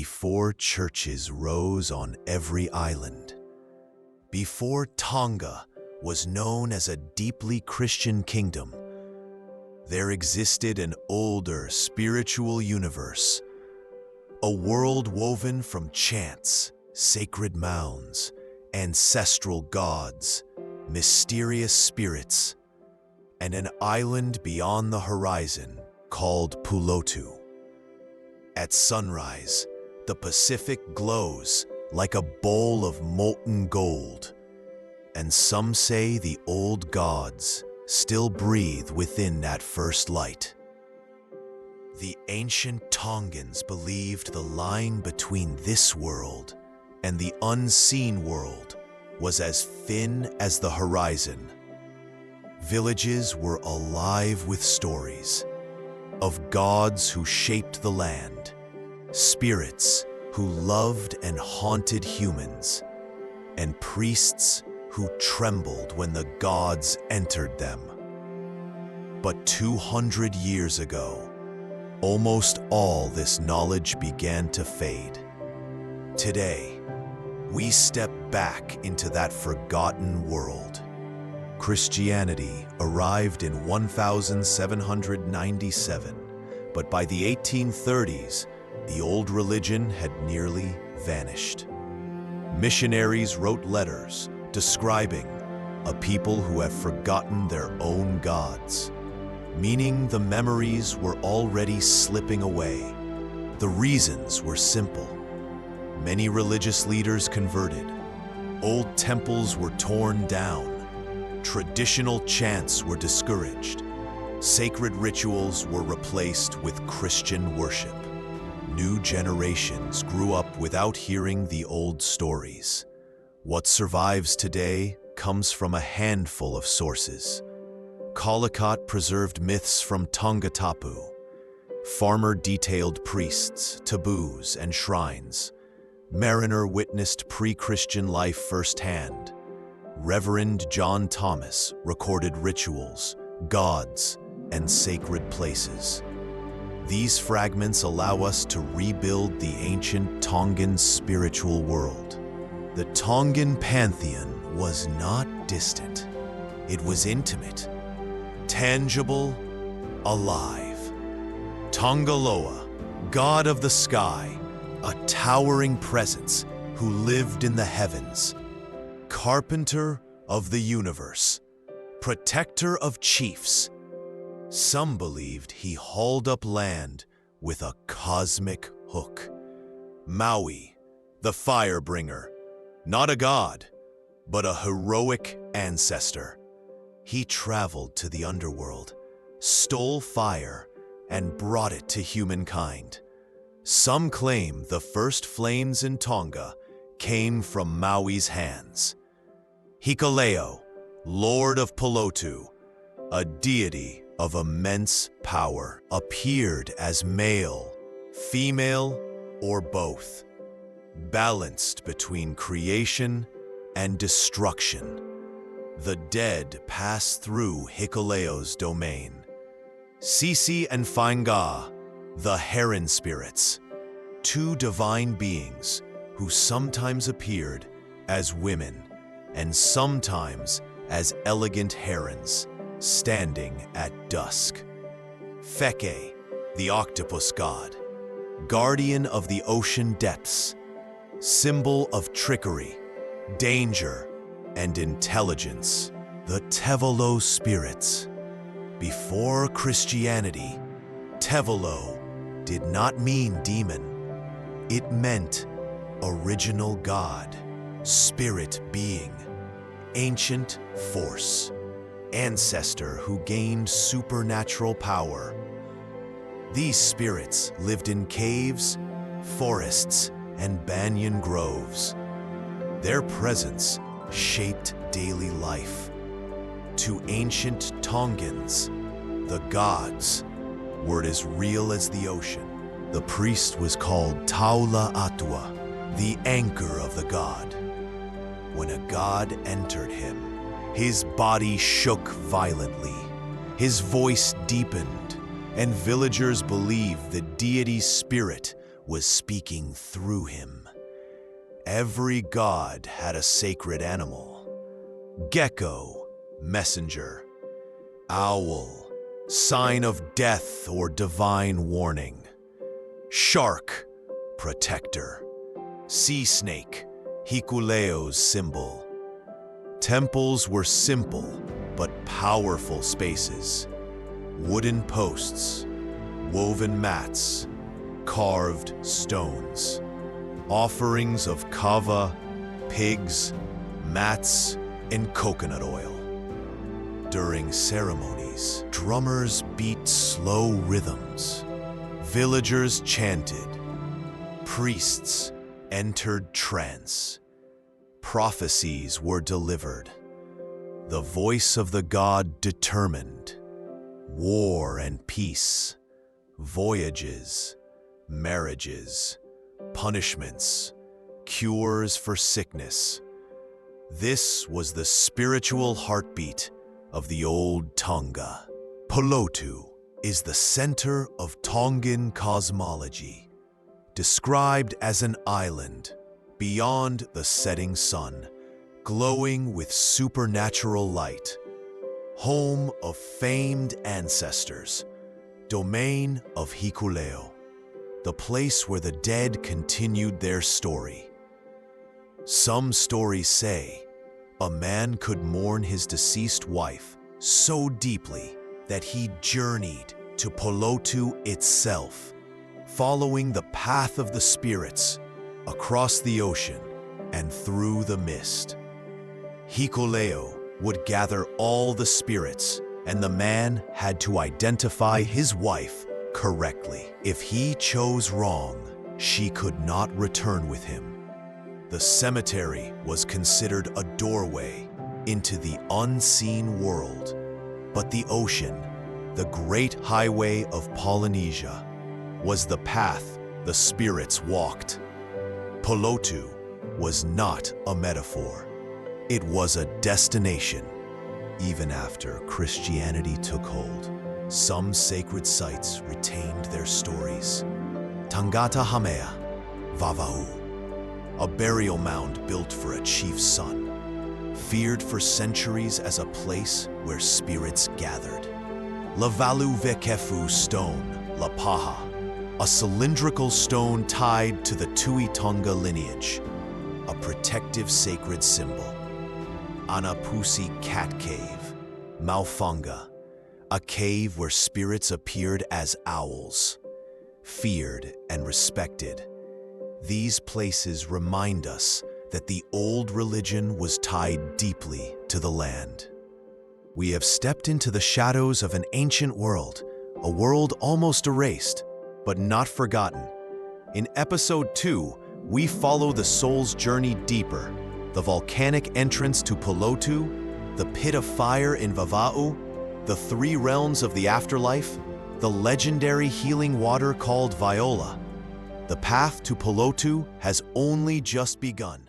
before churches rose on every island, before Tonga was known as a deeply Christian kingdom, there existed an older spiritual universe, a world woven from chants, sacred mounds, ancestral gods, mysterious spirits, and an island beyond the horizon called Pulotu. At sunrise, the Pacific glows like a bowl of molten gold, and some say the old gods still breathe within that first light. The ancient Tongans believed the line between this world and the unseen world was as thin as the horizon. Villages were alive with stories of gods who shaped the land, spirits who loved and haunted humans, and priests who trembled when the gods entered them. But 200 years ago, almost all this knowledge began to fade. Today, we step back into that forgotten world. Christianity arrived in 1797, but by the 1830s, the old religion had nearly vanished. Missionaries wrote letters describing a people who have forgotten their own gods, meaning the memories were already slipping away. The reasons were simple. Many religious leaders converted. Old temples were torn down. Traditional chants were discouraged. Sacred rituals were replaced with Christian worship. New generations grew up without hearing the old stories. What survives today comes from a handful of sources. Caldecott preserved myths from Tonga tapu. Farmer detailed priests, taboos, and shrines. Mariner witnessed pre-Christian life firsthand. Reverend John Thomas recorded rituals, gods, and sacred places. These fragments allow us to rebuild the ancient Tongan spiritual world. The Tongan pantheon was not distant. It was intimate, tangible, alive. Tongaloa, god of the sky, a towering presence who lived in the heavens. Carpenter of the universe, protector of chiefs. Some believed he hauled up land with a cosmic hook. Maui, the firebringer, not a god, but a heroic ancestor. He traveled to the underworld, stole fire, and brought it to humankind. Some claim the first flames in Tonga came from Maui's hands. Hikaleo, Lord of Pulotu, a deity of immense power, appeared as male, female, or both, balanced between creation and destruction. The dead pass through Hikaleo's domain. Sisi and Fainga, the heron spirits, two divine beings who sometimes appeared as women and sometimes as elegant herons standing at dusk. Feke, the octopus god, guardian of the ocean depths, symbol of trickery, danger, and intelligence. The Tevalo spirits. Before Christianity, Tevalo did not mean demon. It meant original God, spirit being, ancient force, ancestor who gained supernatural power. These spirits lived in caves, forests, and banyan groves. Their presence shaped daily life. To ancient Tongans, the gods were as real as the ocean. The priest was called Taula Atua, the anchor of the god. When a god entered him, his body shook violently, his voice deepened, and villagers believed the deity's spirit was speaking through him. Every god had a sacred animal. Gecko, messenger. Owl, sign of death or divine warning. Shark, protector. Sea snake, Hikuleo's symbol. Temples were simple but powerful spaces. Wooden posts, woven mats, carved stones. Offerings of kava, pigs, mats, and coconut oil. During ceremonies, drummers beat slow rhythms. Villagers chanted. Priests entered trance. Prophecies were delivered. The voice of the god determined. War and peace, voyages, marriages, punishments, cures for sickness. This was the spiritual heartbeat of the old Tonga. Pulotu is the center of Tongan cosmology, described as an island beyond the setting sun, glowing with supernatural light, home of famed ancestors, domain of Hikuleo, the place where the dead continued their story. Some stories say a man could mourn his deceased wife so deeply that he journeyed to Pulotu itself, following the path of the spirits across the ocean and through the mist. Hikuleo would gather all the spirits, and the man had to identify his wife correctly. If he chose wrong, she could not return with him. The cemetery was considered a doorway into the unseen world, but the ocean, the great highway of Polynesia, was the path the spirits walked. Pulotu was not a metaphor. It was a destination. Even after Christianity took hold, some sacred sites retained their stories. Tangata Hamea, Vava'u, a burial mound built for a chief's son, feared for centuries as a place where spirits gathered. Lavalu Vekefu stone, La Paha, a cylindrical stone tied to the Tui Tonga lineage, a protective sacred symbol. Anapusi Cat Cave, Maufanga, a cave where spirits appeared as owls, feared and respected. These places remind us that the old religion was tied deeply to the land. We have stepped into the shadows of an ancient world, a world almost erased, but not forgotten. In episode 2, we follow the soul's journey deeper, the volcanic entrance to Pulotu, the pit of fire in Vava'u, the 3 realms of the afterlife, the legendary healing water called Viola. The path to Pulotu has only just begun.